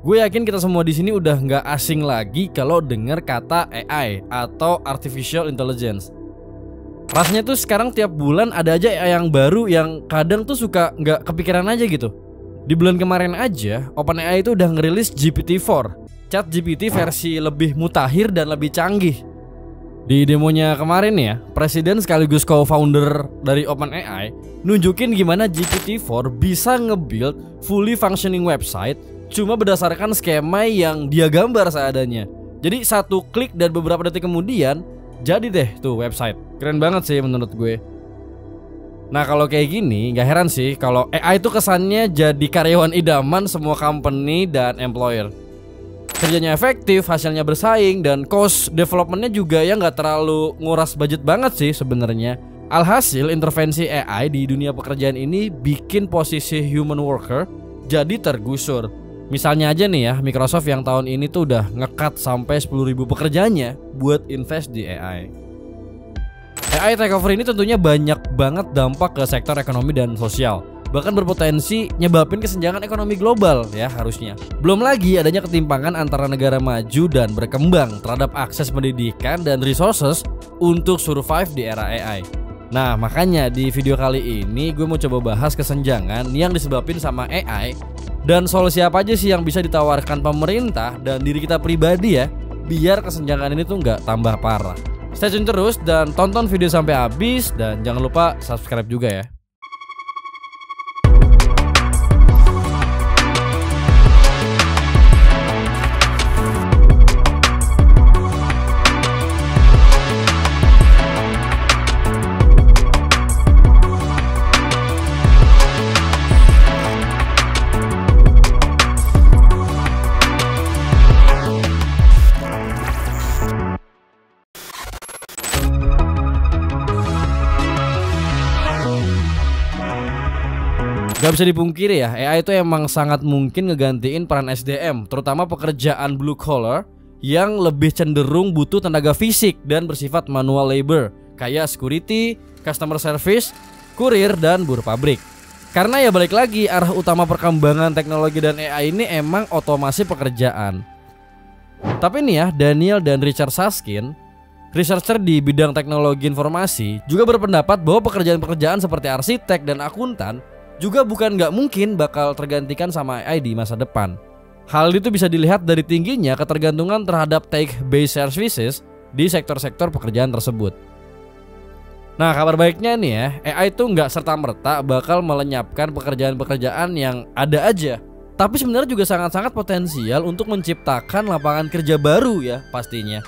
Gue yakin kita semua di sini udah nggak asing lagi kalau dengar kata AI atau Artificial Intelligence. Rasanya tuh sekarang tiap bulan ada aja AI yang baru yang kadang tuh suka nggak kepikiran aja gitu. Di bulan kemarin aja, OpenAI itu udah ngerilis GPT-4, ChatGPT versi lebih mutakhir dan lebih canggih. Di demonya kemarin ya, presiden sekaligus co-founder dari OpenAI nunjukin gimana GPT-4 bisa nge-build fully functioning website cuma berdasarkan skema yang dia gambar seadanya. Jadi satu klik dan beberapa detik kemudian jadi deh tuh website. Keren banget sih menurut gue. Nah kalau kayak gini gak heran sih kalau AI itu kesannya jadi karyawan idaman semua company dan employer. Kerjanya efektif, hasilnya bersaing, dan cost developmentnya juga ya gak terlalu nguras budget banget sih sebenarnya. Alhasil intervensi AI di dunia pekerjaan ini bikin posisi human worker jadi tergusur. Misalnya aja nih ya, Microsoft yang tahun ini tuh udah nge-cut sampai 10.000 pekerjaannya buat invest di AI. AI takeover ini tentunya banyak banget dampak ke sektor ekonomi dan sosial. Bahkan berpotensi nyebabin kesenjangan ekonomi global ya harusnya. Belum lagi adanya ketimpangan antara negara maju dan berkembang terhadap akses pendidikan dan resources untuk survive di era AI. Nah makanya di video kali ini gue mau coba bahas kesenjangan yang disebabin sama AI dan solusi apa aja sih yang bisa ditawarkan pemerintah dan diri kita pribadi ya, biar kesenjangan ini tuh nggak tambah parah. Stay tune terus dan tonton video sampai habis dan jangan lupa subscribe juga ya. Gak bisa dipungkiri ya, AI itu emang sangat mungkin ngegantiin peran SDM, terutama pekerjaan blue collar yang lebih cenderung butuh tenaga fisik dan bersifat manual labor, kayak security, customer service, kurir, dan buruh pabrik. Karena ya balik lagi, arah utama perkembangan teknologi dan AI ini emang otomasi pekerjaan. Tapi nih ya, Daniel dan Richard Susskind, researcher di bidang teknologi informasi, juga berpendapat bahwa pekerjaan-pekerjaan seperti arsitek dan akuntan juga bukan nggak mungkin bakal tergantikan sama AI di masa depan. Hal itu bisa dilihat dari tingginya ketergantungan terhadap tech-based services di sektor-sektor pekerjaan tersebut. Nah kabar baiknya nih ya, AI itu nggak serta-merta bakal melenyapkan pekerjaan-pekerjaan yang ada aja. Tapi sebenarnya juga sangat-sangat potensial untuk menciptakan lapangan kerja baru ya pastinya.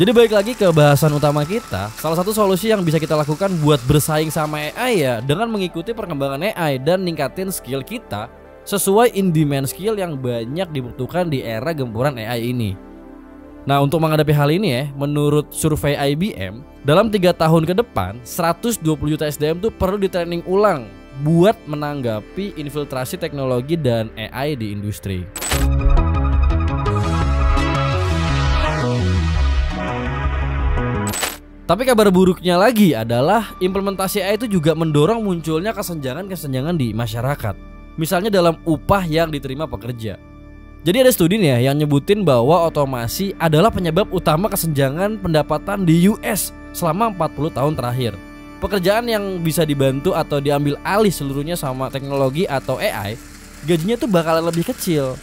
Jadi balik lagi ke bahasan utama kita, salah satu solusi yang bisa kita lakukan buat bersaing sama AI ya dengan mengikuti perkembangan AI dan ningkatin skill kita sesuai in-demand skill yang banyak dibutuhkan di era gempuran AI ini. Nah untuk menghadapi hal ini ya, menurut survei IBM, dalam 3 tahun ke depan 120 juta SDM tuh perlu di-training ulang buat menanggapi infiltrasi teknologi dan AI di industri. Tapi kabar buruknya lagi adalah implementasi AI itu juga mendorong munculnya kesenjangan-kesenjangan di masyarakat. Misalnya dalam upah yang diterima pekerja. Jadi ada studi nih ya yang nyebutin bahwa otomasi adalah penyebab utama kesenjangan pendapatan di US selama 40 tahun terakhir. Pekerjaan yang bisa dibantu atau diambil alih seluruhnya sama teknologi atau AI, gajinya tuh bakalan lebih kecil.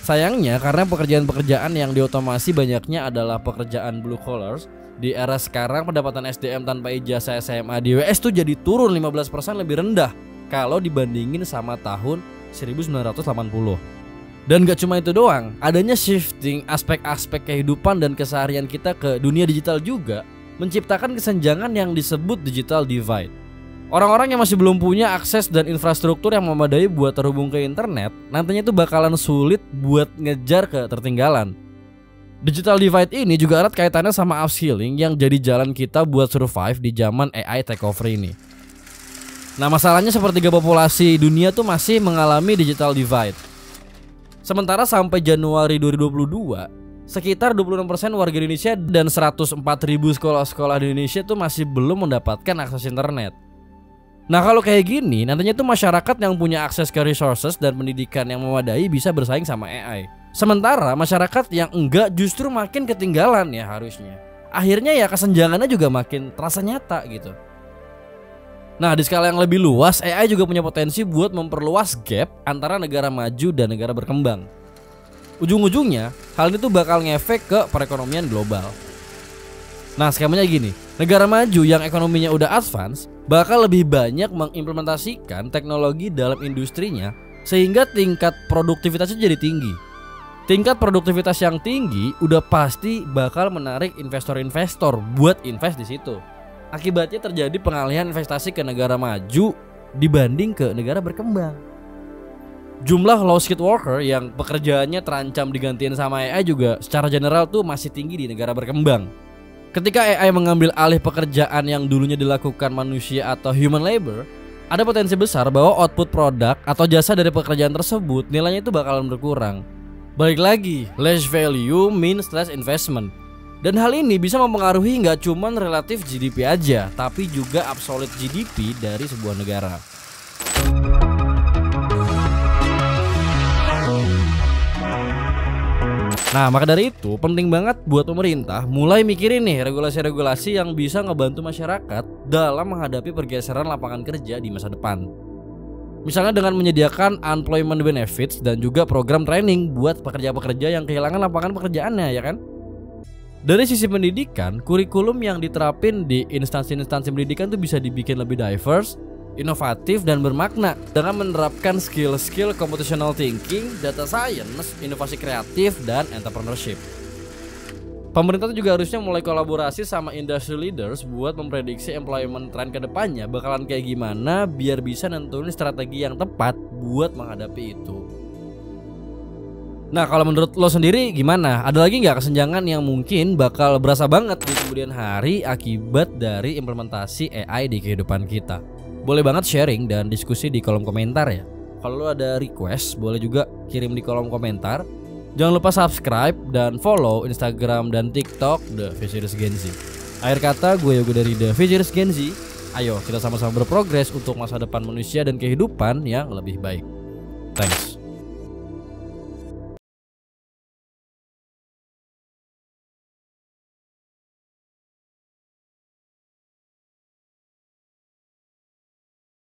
Sayangnya karena pekerjaan-pekerjaan yang diotomasi banyaknya adalah pekerjaan blue collars, di era sekarang pendapatan SDM tanpa ijazah SMA di US tuh jadi turun 15% lebih rendah kalau dibandingin sama tahun 1980. Dan gak cuma itu doang, adanya shifting aspek-aspek kehidupan dan keseharian kita ke dunia digital juga menciptakan kesenjangan yang disebut digital divide. Orang-orang yang masih belum punya akses dan infrastruktur yang memadai buat terhubung ke internet nantinya tuh bakalan sulit buat ngejar ketertinggalan. Digital divide ini juga erat kaitannya sama upskilling yang jadi jalan kita buat survive di zaman AI takeover ini. Nah masalahnya sepertiga populasi dunia tuh masih mengalami digital divide. Sementara sampai Januari 2022, sekitar 26% warga Indonesia dan 104.000 sekolah-sekolah di Indonesia tuh masih belum mendapatkan akses internet. Nah kalau kayak gini nantinya tuh masyarakat yang punya akses ke resources dan pendidikan yang memadai bisa bersaing sama AI. Sementara masyarakat yang enggak justru makin ketinggalan ya harusnya. Akhirnya ya kesenjangannya juga makin terasa nyata gitu. Nah di skala yang lebih luas AI juga punya potensi buat memperluas gap antara negara maju dan negara berkembang. Ujung-ujungnya hal ini tuh bakal ngefek ke perekonomian global. Nah skemanya gini, negara maju yang ekonominya udah advance bakal lebih banyak mengimplementasikan teknologi dalam industrinya sehingga tingkat produktivitasnya jadi tinggi. Tingkat produktivitas yang tinggi udah pasti bakal menarik investor-investor buat invest di situ. Akibatnya terjadi pengalihan investasi ke negara maju dibanding ke negara berkembang. Jumlah low skilled worker yang pekerjaannya terancam digantiin sama AI juga secara general tuh masih tinggi di negara berkembang. Ketika AI mengambil alih pekerjaan yang dulunya dilakukan manusia atau human labor, ada potensi besar bahwa output produk atau jasa dari pekerjaan tersebut nilainya itu bakalan berkurang. Balik lagi, less value means less investment. Dan hal ini bisa mempengaruhi nggak cuman relatif GDP aja, tapi juga absolute GDP dari sebuah negara. Nah maka dari itu penting banget buat pemerintah mulai mikirin nih regulasi-regulasi yang bisa ngebantu masyarakat dalam menghadapi pergeseran lapangan kerja di masa depan. Misalnya dengan menyediakan unemployment benefits dan juga program training buat pekerja-pekerja yang kehilangan lapangan pekerjaannya ya kan. Dari sisi pendidikan, kurikulum yang diterapin di instansi-instansi pendidikan tuh bisa dibikin lebih diverse, inovatif dan bermakna dengan menerapkan skill-skill computational thinking, data science, inovasi kreatif, dan entrepreneurship. Pemerintah juga harusnya mulai kolaborasi sama industry leaders buat memprediksi employment trend ke depannya bakalan kayak gimana biar bisa nentuin strategi yang tepat buat menghadapi itu. Nah kalau menurut lo sendiri gimana? Ada lagi nggak kesenjangan yang mungkin bakal berasa banget di kemudian hari akibat dari implementasi AI di kehidupan kita? Boleh banget sharing dan diskusi di kolom komentar ya. Kalau lo ada request boleh juga kirim di kolom komentar. Jangan lupa subscribe dan follow Instagram dan TikTok The Futurist Gen Z. Akhir kata gue Yogo dari The Futurist Gen Z. Ayo kita sama-sama berprogres untuk masa depan manusia dan kehidupan yang lebih baik. Thanks.